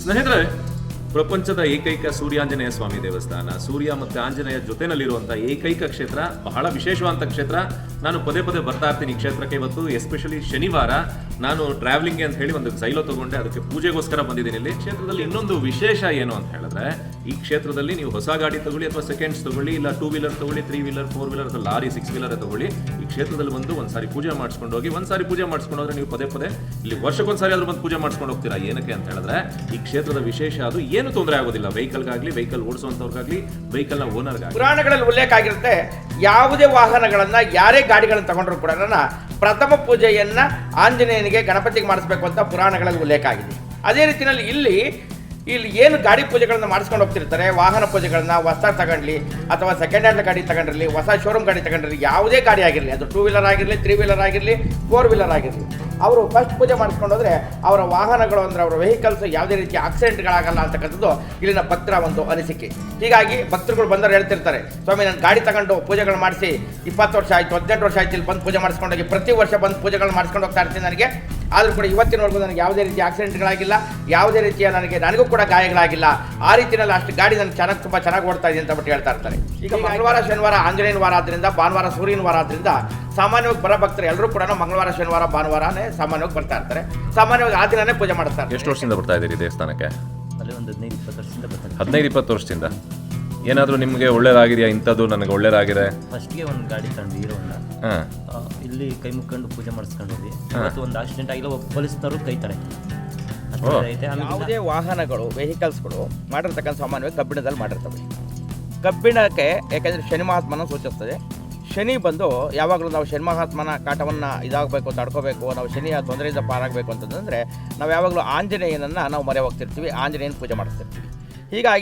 ಸ್ನೇಹಿತರೆ, ಪ್ರಪಂಚದ ಏಕೈಕ ಸೂರ್ಯಾಂಜನೇಯ ಸ್ವಾಮಿ ದೇವಸ್ಥಾನ, ಸೂರ್ಯ ಮತ್ತು ಆಂಜನೇಯ ಜೊತೆನಲ್ಲಿರುವಂಥ ಏಕೈಕ ಕ್ಷೇತ್ರ, ಬಹಳ ವಿಶೇಷವಾದಂಥ ಕ್ಷೇತ್ರ. ನಾನು ಪದೇ ಪದೇ ಬರ್ತಾ ಇರ್ತೀನಿ ಈ ಕ್ಷೇತ್ರಕ್ಕೆ. ಇವತ್ತು ಎಸ್ಪೆಷಲಿ ಶನಿವಾರ ನಾನು ಟ್ರಾವೆಲಿಂಗ್ಗೆ ಅಂತ ಹೇಳಿ ಒಂದು ಸೈಲೋ ತಗೊಂಡೆ, ಅದಕ್ಕೆ ಪೂಜೆಗೋಸ್ಕರ ಬಂದಿದ್ದೀನಿ. ಇಲ್ಲಿ ಕ್ಷೇತ್ರದಲ್ಲಿ ಇನ್ನೊಂದು ವಿಶೇಷ ಏನು ಅಂತ ಹೇಳಿದ್ರೆ, ಈ ಕ್ಷೇತ್ರದಲ್ಲಿ ನೀವು ಹೊಸ ಗಾಡಿ ತಗೊಳ್ಳಿ ಅಥವಾ ಸೆಕೆಂಡ್ಸ್ ತಗೊಳ್ಳಿ, ಇಲ್ಲ 2 ವೀಲರ್ ತಗೊಳ್ಳಿ, 3 ವೀಲರ್, 4 ವೀಲರ್ ಅಥವಾ ಲಾರಿ 6 ವೀಲರ್ ತಗೊಳ್ಳಿ, ಈ ಕ್ಷೇತ್ರದಲ್ಲಿ ಬಂದು ಒಂದ್ಸಾರಿ ಪೂಜೆ ಮಾಡಿಸ್ಕೊಂಡು ಹೋಗಿ. ಒಂದ್ಸಾರಿ ಪೂಜೆ ಮಾಡಿಸ್ಕೊಂಡು ಹೋದ್ರೆ ನೀವು ಪದೇ ಪದೇ ಇಲ್ಲಿ ವರ್ಷಕ್ಕೊಂದ್ಸಾರಿ ಆದ್ರೂ ಬಂದು ಪೂಜೆ ಮಾಡಿಸ್ಕೊಂಡು ಹೋಗ್ತೀರಾ. ಏನಕ್ಕೆ ಅಂತ ಹೇಳಿದ್ರೆ, ಈ ಕ್ಷೇತ್ರದ ವಿಶೇಷ ಅದು ಏನು ತೊಂದರೆ ಆಗೋದಿಲ್ಲ, ವೆಹಿಕಲ್ಗಾಗ್ಲಿ, ವೆಹಿಕಲ್ ಓಡಿಸುವಂಥವ್ರಿಗಾಗ್ಲಿ, ವೆಹಿಕಲ್ನ ಓನರ್ಗಾಗಲಿ. ಪುರಾಣಗಳಲ್ಲಿ ಉಲ್ಲೇಖ ಆಗಿರುತ್ತೆ, ಯಾವುದೇ ವಾಹನಗಳನ್ನ ಯಾರೇ ಗಾಡಿಗಳನ್ನ ತಗೊಂಡ್ರು ಕೂಡ ಪ್ರಥಮ ಪೂಜೆಯನ್ನ ಆಂಜನೇಯನಿಗೆ ಗಣಪತಿಗೆ ಮಾಡಿಸ್ಬೇಕು ಅಂತ ಪುರಾಣಗಳಲ್ಲಿ ಉಲ್ಲೇಖ ಆಗಿದೆ. ಅದೇ ರೀತಿಯಲ್ಲಿ ಇಲ್ಲಿ ಏನು ಗಾಡಿ ಪೂಜೆಗಳನ್ನ ಮಾಡಿಸ್ಕೊಂಡು ಹೋಗ್ತಿರ್ತಾರೆ, ವಾಹನ ಪೂಜೆಗಳನ್ನ ಹೊಸ ತಗೊಂಡ್ಲಿ ಅಥವಾ ಸೆಕೆಂಡ್ ಹ್ಯಾಂಡ್ ಗಾಡಿ ತಗೊಂಡ್ರಿ, ಹೊಸ ಶೋರೂಮ್ ಗಾಡಿ ತಗೊಂಡ್ರಿ, ಯಾವುದೇ ಗಾಡಿ ಆಗಿರಲಿ, ಅದು 2 ವೀಲರ್ ಆಗಿರಲಿ, 3 ವೀಲರ್ ಆಗಿರಲಿ, 4 ವೀಲರ್ ಆಗಿರಲಿ, ಅವರು ಫಸ್ಟ್ ಪೂಜೆ ಮಾಡಿಸ್ಕೊಂಡು ಹೋದ್ರೆ ಅವರ ವಾಹನಗಳು ಅಂದರೆ ಅವರ ವೆಹಿಕಲ್ಸ್ ಯಾವುದೇ ರೀತಿ ಆಕ್ಸಿಡೆಂಟ್ಗಳಾಗಲ್ಲ ಅಂತಕ್ಕಂಥದ್ದು ಇಲ್ಲಿನ ಭಕ್ತರ ಒಂದು ಅನಿಸಿಕೆ. ಹೀಗಾಗಿ ಭಕ್ತರುಗಳು ಬಂದವರು ಹೇಳ್ತಿರ್ತಾರೆ, ಸ್ವಾಮಿ ನಾನು ಗಾಡಿ ತಗೊಂಡು ಪೂಜೆಗಳು ಮಾಡಿಸಿ 20 ವರ್ಷ ಆಯಿತು, 18 ವರ್ಷ ಆಯ್ತು, ಇಲ್ಲಿ ಬಂದು ಪೂಜೆ ಮಾಡಿಸ್ಕೊಂಡೋಗಿ ಪ್ರತಿ ವರ್ಷ ಬಂದು ಪೂಜೆಗಳು ಮಾಡಿಸ್ಕೊಂಡು ಹೋಗ್ತಾ ಇರ್ತೀನಿ. ನನಗೆ ಆದರೂ ಕೂಡ ಇವತ್ತಿನವರೆಗೂ ನನಗೆ ಯಾವುದೇ ರೀತಿ ಆಕ್ಸಿಡೆಂಟ್ಗಳಾಗಿಲ್ಲ, ಯಾವುದೇ ರೀತಿಯ ನನಗೂ ಕೂಡ ಗಾಯಗಳಾಗಿಲ್ಲ. ಆ ರೀತಿಯಲ್ಲಿ ಅಷ್ಟು ಗಾಡಿ ನನಗೆ ತುಂಬ ಚೆನ್ನಾಗಿ ಓಡ್ತಾ ಇದೆ ಅಂತ ಬಿಟ್ಟು ಹೇಳ್ತಾ ಇರ್ತಾರೆ. ಈಗ ಮಂಗಳವಾರ ಶನಿವಾರ ಆಂಜನೇಯನ ವಾರ ಆದ್ದರಿಂದ, ಭಾನುವಾರ ಸೂರ್ಯನ ವಾರ ಆದ್ದರಿಂದ ಸಾಮಾನ್ಯವಾಗಿ ಬರೋ ಭಕ್ತರು ಎಲ್ಲರೂ ಕೂಡ ಮಂಗಳವಾರ ಶನಿವಾರ ಭಾನುವಾರನೇ ಸಾಮಾನ್ಯವಾಗಿ ಬರ್ತಾ ಇರ್ತಾರೆ. ಸಾಮಾನ್ಯವಾಗಿ ಆ ದಿನನೇ ಪೂಜೆ ಮಾಡ್ತಾರೆ. ಎಷ್ಟು ವರ್ಷದಿಂದ ಬರ್ತಾ ಇದ್ದೀರಿ ದೇವಸ್ಥಾನಕ್ಕೆ? ಅಲ್ಲಿ ಒಂದು 15-20 ವರ್ಷದಿಂದ ಬರ್ತಾರೆ. 15-20 ವರ್ಷದಿಂದ. ಏನಾದರೂ ನಿಮಗೆ ಒಳ್ಳೇದಾಗಿದೆಯಾ? ಇಂಥದ್ದು ನನಗೆ ಒಳ್ಳೇದಾಗಿದೆ. ಫಸ್ಟ್ಗೆ ಒಂದು ಗಾಡಿ ತಗೊಂಡು ಹೀರೋ ಹೋಂಡಾ, ಇಲ್ಲಿ ಕೈ ಮುಕ್ಕೊಂಡು ಪೂಜೆ ಮಾಡಿಸ್ಕೊಂಡು ಹೋಗಿ. ಇವತ್ತು ಒಂದು ಆಕ್ಸಿಡೆಂಟ್ ಆಗಿಲ್ಲ, ಒಬ್ಬ ಪೊಲೀಸ್ನವರು ಕೈತಾರೆ. ಐತೆ. ಯಾವುದೇ ವಾಹನಗಳು ವೆಹಿಕಲ್ಸ್ಗಳು ಮಾಡಿರ್ತಕ್ಕಂಥ ಸಾಮಾನ್ಯವಾಗಿ ಕಬ್ಬಿಣದಲ್ಲಿ ಮಾಡಿರ್ತವೆ. ಕಬ್ಬಿಣಕ್ಕೆ ಯಾಕೆಂದರೆ ಶನಿ ಮಹಾತ್ಮನ ಸೂಚಿಸ್ತದೆ. ಶನಿ ಬಂದು ಯಾವಾಗಲೂ ನಾವು ಶನಿ ಮಹಾತ್ಮನ ಕಾಟವನ್ನು ಇದಾಗಬೇಕು, ತಡ್ಕೋಬೇಕು, ನಾವು ಶನಿಯ ತೊಂದರೆಯಿಂದ ಪಾರಾಗಬೇಕು ಅಂತಂದರೆ ನಾವು ಯಾವಾಗಲೂ ಆಂಜನೇಯನನ್ನು ನಾವು ಮೊರೆ ಹೋಗ್ತಿರ್ತೀವಿ, ಆಂಜನೇಯನ ಪೂಜೆ ಮಾಡಿಸ್ತಿರ್ತೀವಿ. ಹೀಗಾಗಿ